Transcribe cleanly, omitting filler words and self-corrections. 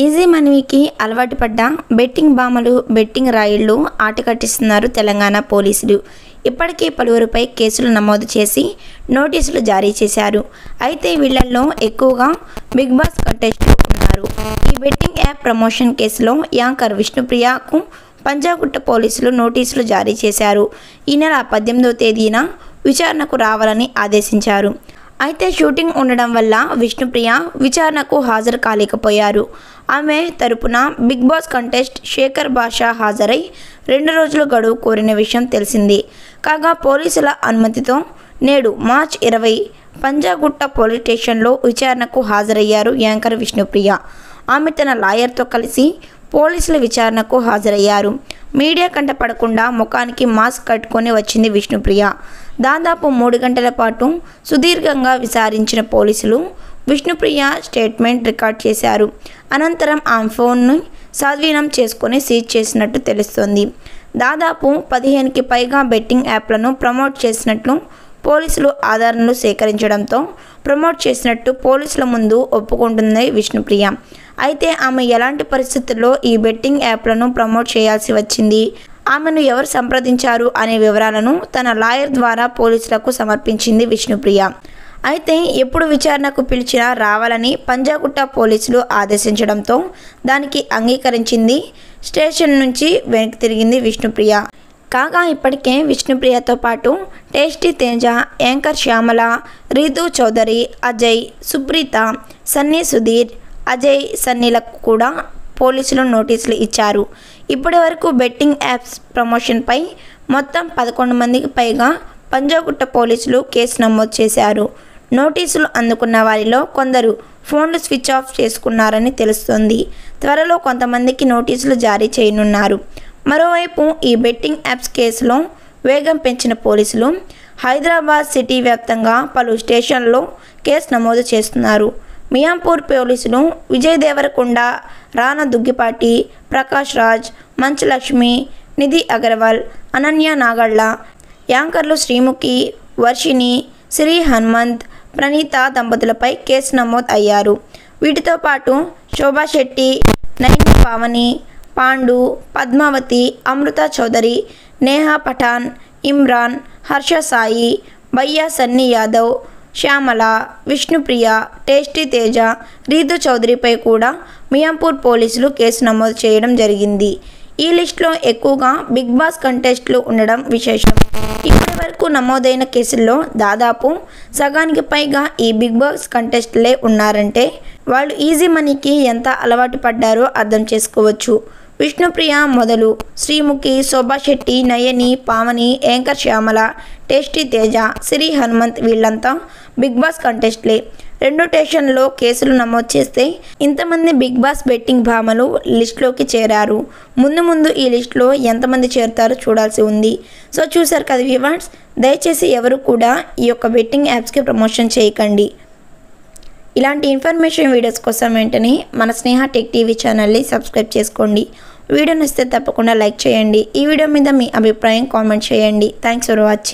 Easy మనీకి అలవాటు పడ్డ బెట్టింగ్ బామలు బెట్టింగ్ రాయిళ్లు ఆట కట్టిస్తున్నారు తెలంగాణ పోలీసులు. ఇప్పటికే పలువురిపై కేసులు నమోదు చేసి నోటీసులు జారీ చేశారు. అయితే వీళ్లలో ఎక్కువగా బిగ్ బాస్ కంటెస్టెంట్లు ఉన్నారు. ఈ బెట్టింగ్ యాప్ ప్రమోషన్ కేసులో యాంకర్ విష్ణుప్రియకు పంజాగుట్ట పోలీసులు నోటీసులు జారీ చేశారు. ఈ నెల 18వ తేదీన విచారణకు రావాలని ఆదేశించారు. అయితే షూటింగ్ ఉండడం వల్ల విష్ణుప్రియ విచారణకు హాజరు కాలేకపోయారు. ఆమె తరపున బిగ్ బాస్ కంటెస్ట్ శేఖర్ బాషా హాజరై 2 రోజుల గడువు కోరిన విషయం తెలిసింది. కాగా పోలీసుల అనుమతితో నేడు మార్చి 20 పంజాగుట్ట పోలీస్ స్టేషన్లో విచారణకు హాజరయ్యారు యాంకర్ విష్ణుప్రియ. ఆమె తన లాయర్తో కలిసి పోలీసుల విచారణకు హాజరయ్యారు. మీడియా కంట పడకుండా ముఖానికి మాస్క్ కట్టుకొని వచ్చింది విష్ణుప్రియ. దాదాపు 3 గంటల పాటు సుదీర్ఘంగా విచారించిన పోలీసులు విష్ణుప్రియ స్టేట్మెంట్ రికార్డ్ చేశారు. అనంతరం ఆమె ఫోన్ను స్వాధీనం చేసుకుని సీజ్ చేసినట్టు తెలుస్తోంది. దాదాపు 15కి పైగా బెట్టింగ్ యాప్లను ప్రమోట్ చేసినట్లు పోలీసులు ఆధారాలు సేకరించడంతో ప్రమోట్ చేసినట్టు పోలీసుల ముందు ఒప్పుకుంటుంది విష్ణుప్రియ. అయితే ఆమె ఎలాంటి పరిస్థితుల్లో ఈ బెట్టింగ్ యాప్లను ప్రమోట్ చేయాల్సి వచ్చింది, ఆమెను ఎవరు సంప్రదించారు అనే వివరాలను తన లాయర్ ద్వారా పోలీసులకు సమర్పించింది విష్ణుప్రియ. అయితే ఎప్పుడు విచారణకు పిలిచినా రావాలని పంజాగుట్ట పోలీసులు ఆదేశించడంతో దానికి అంగీకరించింది. స్టేషన్ నుంచి వెనక్కి తిరిగింది విష్ణుప్రియ. కాగా ఇప్పటికే విష్ణుప్రియతో పాటు టేస్టీ తేజ, యాంకర్ శ్యామల, రీతూ చౌదరి, అజయ్, సుప్రీత, సన్నీ సుధీర్, అజయ్, సన్నీలకు కూడా పోలీసులు నోటీసులు ఇచ్చారు. ఇప్పటి వరకు బెట్టింగ్ యాప్స్ ప్రమోషన్పై మొత్తం 11 మందికి పైగా పంజాగుట్ట పోలీసులు కేసు నమోదు చేశారు. నోటీసులు అందుకున్న వారిలో కొందరు ఫోన్లు స్విచ్ ఆఫ్ చేసుకున్నారని తెలుస్తోంది. త్వరలో కొంతమందికి నోటీసులు జారీ చేయనున్నారు. మరోవైపు ఈ బెట్టింగ్ యాప్స్ కేసులో వేగం పెంచిన పోలీసులు హైదరాబాద్ సిటీ వ్యాప్తంగా పలు స్టేషన్లలో కేసు నమోదు చేస్తున్నారు. మియాపూర్ పోలీసులు విజయ్ దేవరకొండ, రానా దుగ్గిపాటి, ప్రకాష్ రాజ్, మంచు లక్ష్మి, నిధి అగర్వాల్, అనన్య నాగళ్ళ, యాంకర్లు శ్రీముఖి, వర్షిణి, శ్రీ హనుమంత్, ప్రణీత దంపతులపై కేసు నమోదు అయ్యారు. వీటితో పాటు శోభా శెట్టి, నైని పావని, పాండు, పద్మావతి, అమృత చౌదరి, నేహా పఠాన్, ఇమ్రాన్, హర్ష సాయి, భయ్యా సన్నీ యాదవ్, శ్యామల, విష్ణుప్రియ, టేస్టీ తేజ, రీతూ చౌదరిపై కూడా మియాపూర్ పోలీసులు కేసు నమోదు చేయడం జరిగింది. ఈ లిస్టులో ఎక్కువగా బిగ్ బాస్ కంటెస్టెంట్లు ఉండడం విశేషం. ఇప్పటి వరకు నమోదైన కేసుల్లో దాదాపు సగానికి పైగా ఈ బిగ్ బాస్ కంటెస్టెంట్లే ఉన్నారంటే వాళ్ళు ఈజీ మనీకి ఎంత అలవాటు పడ్డారో అర్థం చేసుకోవచ్చు. విష్ణుప్రియ మొదలు శ్రీముఖి, శోభా శెట్టి, నయని, పావని, యాంకర్ శ్యామల, టేస్టీ తేజ, శ్రీ హనుమంత్ వీళ్ళంతా బిగ్ బాస్ కంటెస్టెంట్లే. 2 స్టేషన్లలో కేసులు నమోదు చేస్తే ఇంతమంది బిగ్ బాస్ బెట్టింగ్ భామలు లిస్టులోకి చేరారు. ముందు ఈ లిస్టులో ఎంతమంది చేరుతారో చూడాల్సి ఉంది. సో చూసారు కదా వ్యూవర్స్, దయచేసి ఎవరు కూడా ఈ యొక్క బెట్టింగ్ యాప్స్కి ప్రమోషన్ చేయకండి. ఇలాంటి ఇన్ఫర్మేషన్ వీడియోస్ కోసం వెంటనే మన స్నేహ టెక్ టీవీ ఛానల్ని సబ్స్క్రైబ్ చేసుకోండి. వీడియో నచ్చితే తప్పకుండా లైక్ చేయండి. ఈ వీడియో మీద మీ అభిప్రాయం కామెంట్ చేయండి. Thanks for watching.